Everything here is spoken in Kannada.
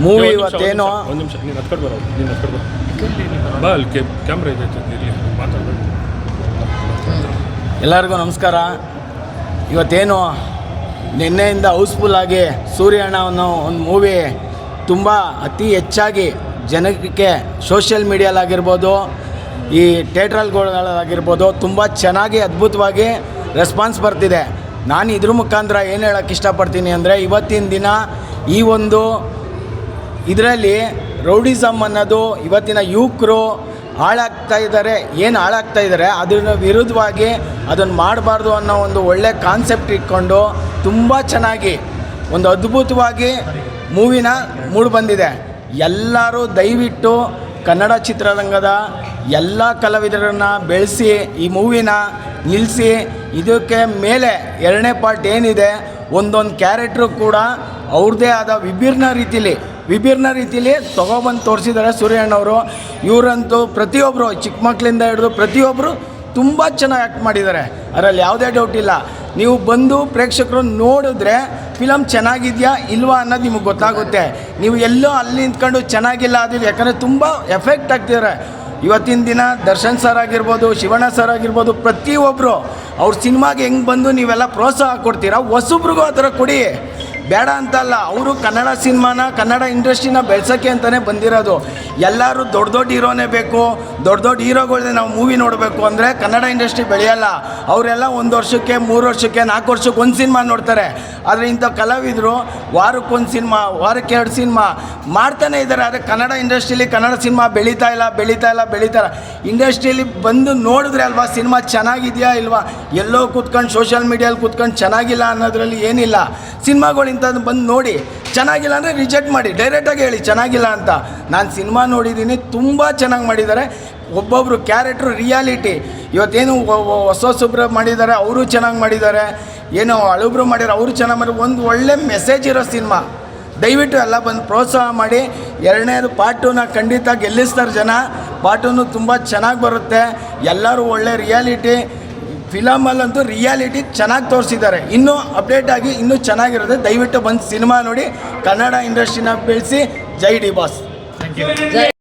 ಮೂವಿ ಇವತ್ತೇನು ಒಂದು ನಿಮಿಷ ನೀನು ಹತ್ಕೊಂಡು ಬರೋ ಬಾ ಅಲ್ಲಿ ಕ್ಯಾಮ್ರಾ ಇದೆ ಇಲ್ಲಿ ಮಾತಾಡಬೇಡ. ಎಲ್ಲರಿಗೂ ನಮಸ್ಕಾರ. ಇವತ್ತೇನು ನಿನ್ನೆಯಿಂದ ಹೌಸ್ಫುಲ್ ಆಗಿ ಸೂರ್ಯ ಅಣ್ಣ ಅನ್ನೋ ಒಂದು ಮೂವಿ ತುಂಬ ಅತಿ ಹೆಚ್ಚಾಗಿ ಜನಕ್ಕೆ ಸೋಷಿಯಲ್ ಮೀಡಿಯಾಲಾಗಿರ್ಬೋದು, ಈ ಥಿಯೇಟ್ರಲ್ಗಳಾಗಿರ್ಬೋದು ತುಂಬ ಚೆನ್ನಾಗಿ ಅದ್ಭುತವಾಗಿ ರೆಸ್ಪಾನ್ಸ್ ಬರ್ತಿದೆ. ನಾನು ಇದ್ರ ಮುಖಾಂತರ ಏನು ಹೇಳೋಕ್ಕೆ ಇಷ್ಟಪಡ್ತೀನಿ ಅಂದರೆ, ಇವತ್ತಿನ ದಿನ ಈ ಒಂದು ಇದರಲ್ಲಿ ರೌಡಿಸಮ್ ಅನ್ನೋದು ಇವತ್ತಿನ ಯುವಕರು ಹಾಳಾಗ್ತಾ ಇದ್ದಾರೆ, ಅದರ ವಿರುದ್ಧವಾಗಿ ಅದನ್ನು ಮಾಡಬಾರ್ದು ಅನ್ನೋ ಒಂದು ಒಳ್ಳೆ ಕಾನ್ಸೆಪ್ಟ್ ಇಟ್ಕೊಂಡು ತುಂಬ ಚೆನ್ನಾಗಿ ಒಂದು ಅದ್ಭುತವಾಗಿ ಮೂವಿನ ಮೂಡಿಬಂದಿದೆ. ಎಲ್ಲರೂ ದಯವಿಟ್ಟು ಕನ್ನಡ ಚಿತ್ರರಂಗದ ಎಲ್ಲ ಕಲಾವಿದರನ್ನು ಬೆಳೆಸಿ ಈ ಮೂವಿನ ನಿಲ್ಲಿಸಿ, ಇದಕ್ಕೆ ಮೇಲೆ ಎರಡನೇ ಪಾರ್ಟ್ ಏನಿದೆ ಒಂದೊಂದು ಕ್ಯಾರೆಕ್ಟ್ರು ಕೂಡ ಅವ್ರದ್ದೇ ಆದ ವಿಭಿನ್ನ ರೀತಿಲಿ ತೊಗೊಬಂದು ತೋರಿಸಿದ್ದಾರೆ ಸೂರ್ಯಣ್ಣವರು. ಇವರಂತೂ ಪ್ರತಿಯೊಬ್ಬರು ಚಿಕ್ಕ ಮಕ್ಕಳಿಂದ ಹಿಡಿದು ಪ್ರತಿಯೊಬ್ಬರು ತುಂಬ ಚೆನ್ನಾಗಿ ಆ್ಯಕ್ಟ್ ಮಾಡಿದ್ದಾರೆ, ಅದರಲ್ಲಿ ಯಾವುದೇ ಡೌಟ್ ಇಲ್ಲ. ನೀವು ಬಂದು ಪ್ರೇಕ್ಷಕರು ನೋಡಿದ್ರೆ ಫಿಲಮ್ ಚೆನ್ನಾಗಿದೆಯಾ ಇಲ್ವಾ ಅನ್ನೋದು ನಿಮಗೆ ಗೊತ್ತಾಗುತ್ತೆ. ನೀವು ಎಲ್ಲೋ ಅಲ್ಲಿ ನಿಂತ್ಕೊಂಡು ಚೆನ್ನಾಗಿಲ್ಲ ಅದು, ಯಾಕಂದರೆ ತುಂಬ ಎಫೆಕ್ಟ್ ಆಗ್ತಿದ್ದಾರೆ. ಇವತ್ತಿನ ದಿನ ದರ್ಶನ್ ಸರ್ ಆಗಿರ್ಬೋದು, ಶಿವಣ್ಣ ಸರ್ ಆಗಿರ್ಬೋದು, ಪ್ರತಿಯೊಬ್ಬರು ಅವ್ರ ಸಿನಿಮಾಗೆ ಹೆಂಗೆ ಬಂದು ನೀವೆಲ್ಲ ಪ್ರೋತ್ಸಾಹ ಕೊಡ್ತೀರಾ, ಹೊಸಬ್ರಿಗೂ ಆ ಥರ ಕೊಡಿ, ಬೇಡ ಅಂತಲ್ಲ. ಅವರು ಕನ್ನಡ ಸಿನಿಮಾನ, ಕನ್ನಡ ಇಂಡಸ್ಟ್ರಿನ ಬೆಳೆಸೋಕ್ಕೆ ಅಂತಲೇ ಬಂದಿರೋದು. ಎಲ್ಲರೂ ದೊಡ್ಡ ಹೀರೋನೇ ಬೇಕು, ದೊಡ್ಡ ಹೀರೋಗಳನ್ನೇ ನಾವು ಮೂವಿ ನೋಡಬೇಕು ಅಂದರೆ ಕನ್ನಡ ಇಂಡಸ್ಟ್ರಿ ಬೆಳೆಯಲ್ಲ. ಅವರೆಲ್ಲ 1 ವರ್ಷಕ್ಕೆ 3 ವರ್ಷಕ್ಕೆ 4 ವರ್ಷಕ್ಕೆ ಒಂದು ಸಿನಿಮಾ ನೋಡ್ತಾರೆ. ಆದರೆ ಇಂಥ ಕಲಾವಿದರು ವಾರಕ್ಕೊಂದು ಸಿನಿಮಾ, ವಾರಕ್ಕೆ 2 ಸಿನಿಮಾ ಮಾಡ್ತಾನೆ ಇದ್ದಾರೆ. ಆದರೆ ಕನ್ನಡ ಇಂಡಸ್ಟ್ರಿಲಿ ಕನ್ನಡ ಸಿನಿಮಾ ಬೆಳೀತಾ ಇಲ್ಲ. ಇಂಡಸ್ಟ್ರಿಯಲ್ಲಿ ಬಂದು ನೋಡಿದ್ರೆ ಅಲ್ವಾ ಸಿನಿಮಾ ಚೆನ್ನಾಗಿದೆಯಾ ಇಲ್ವಾ. ಎಲ್ಲೋ ಕೂತ್ಕೊಂಡು ಸೋಷಿಯಲ್ ಮೀಡಿಯಲ್ಲಿ ಕೂತ್ಕೊಂಡು ಚೆನ್ನಾಗಿಲ್ಲ ಅನ್ನೋದ್ರಲ್ಲಿ ಏನಿಲ್ಲ. ಸಿನಿಮಾಗಳು ಇಂಥದ್ದು ಬಂದು ನೋಡಿ, ಚೆನ್ನಾಗಿಲ್ಲ ಅಂದರೆ ರಿಜೆಕ್ಟ್ ಮಾಡಿ, ಡೈರೆಕ್ಟಾಗಿ ಹೇಳಿ ಚೆನ್ನಾಗಿಲ್ಲ ಅಂತ. ನಾನು ಸಿನಿಮಾ ನೋಡಿದ್ದೀನಿ, ತುಂಬ ಚೆನ್ನಾಗಿ ಮಾಡಿದ್ದಾರೆ. ಒಬ್ಬೊಬ್ಬರು ಕ್ಯಾರೆಕ್ಟ್ರು ರಿಯಾಲಿಟಿ, ಇವತ್ತೇನು ಹೊಸೊಬ್ರು ಮಾಡಿದ್ದಾರೆ ಅವರು ಚೆನ್ನಾಗಿ ಮಾಡಿದ್ದಾರೆ, ಏನೋ ಹಳಬ್ರು ಮಾಡಿದ್ದಾರೆ ಅವರು ಚೆನ್ನಾಗಿ ಮಾಡಿದ್ದಾರೆ. ಒಂದು ಒಳ್ಳೆ ಮೆಸೇಜ್ ಇರೋ ಸಿನಿಮಾ, ದಯವಿಟ್ಟು ಎಲ್ಲ ಬಂದು ಪ್ರೋತ್ಸಾಹ ಮಾಡಿ. ಎರಡನೇದು ಪಾರ್ಟ್ 2ನ ಖಂಡಿತ ಗೆಲ್ಲಿಸ್ತಾರೆ ಜನ. ಪಾರ್ಟ್ 2 ತುಂಬ ಚೆನ್ನಾಗಿ ಬರುತ್ತೆ. ಎಲ್ಲರೂ ಒಳ್ಳೆ ರಿಯಾಲಿಟಿ ಫಿಲಮಲ್ಲಂತೂ ರಿಯಾಲಿಟಿ ಚೆನ್ನಾಗಿ ತೋರಿಸಿದ್ದಾರೆ. ಇನ್ನೂ ಅಪ್ಡೇಟ್ ಆಗಿ ಇನ್ನೂ ಚೆನ್ನಾಗಿರುತ್ತೆ. ದಯವಿಟ್ಟು ಬಂದು ಸಿನಿಮಾ ನೋಡಿ, ಕನ್ನಡ ಇಂಡಸ್ಟ್ರಿನ ಬೆಳೆಸಿ. ಜೈ ಡಿ ಬಾಸ್.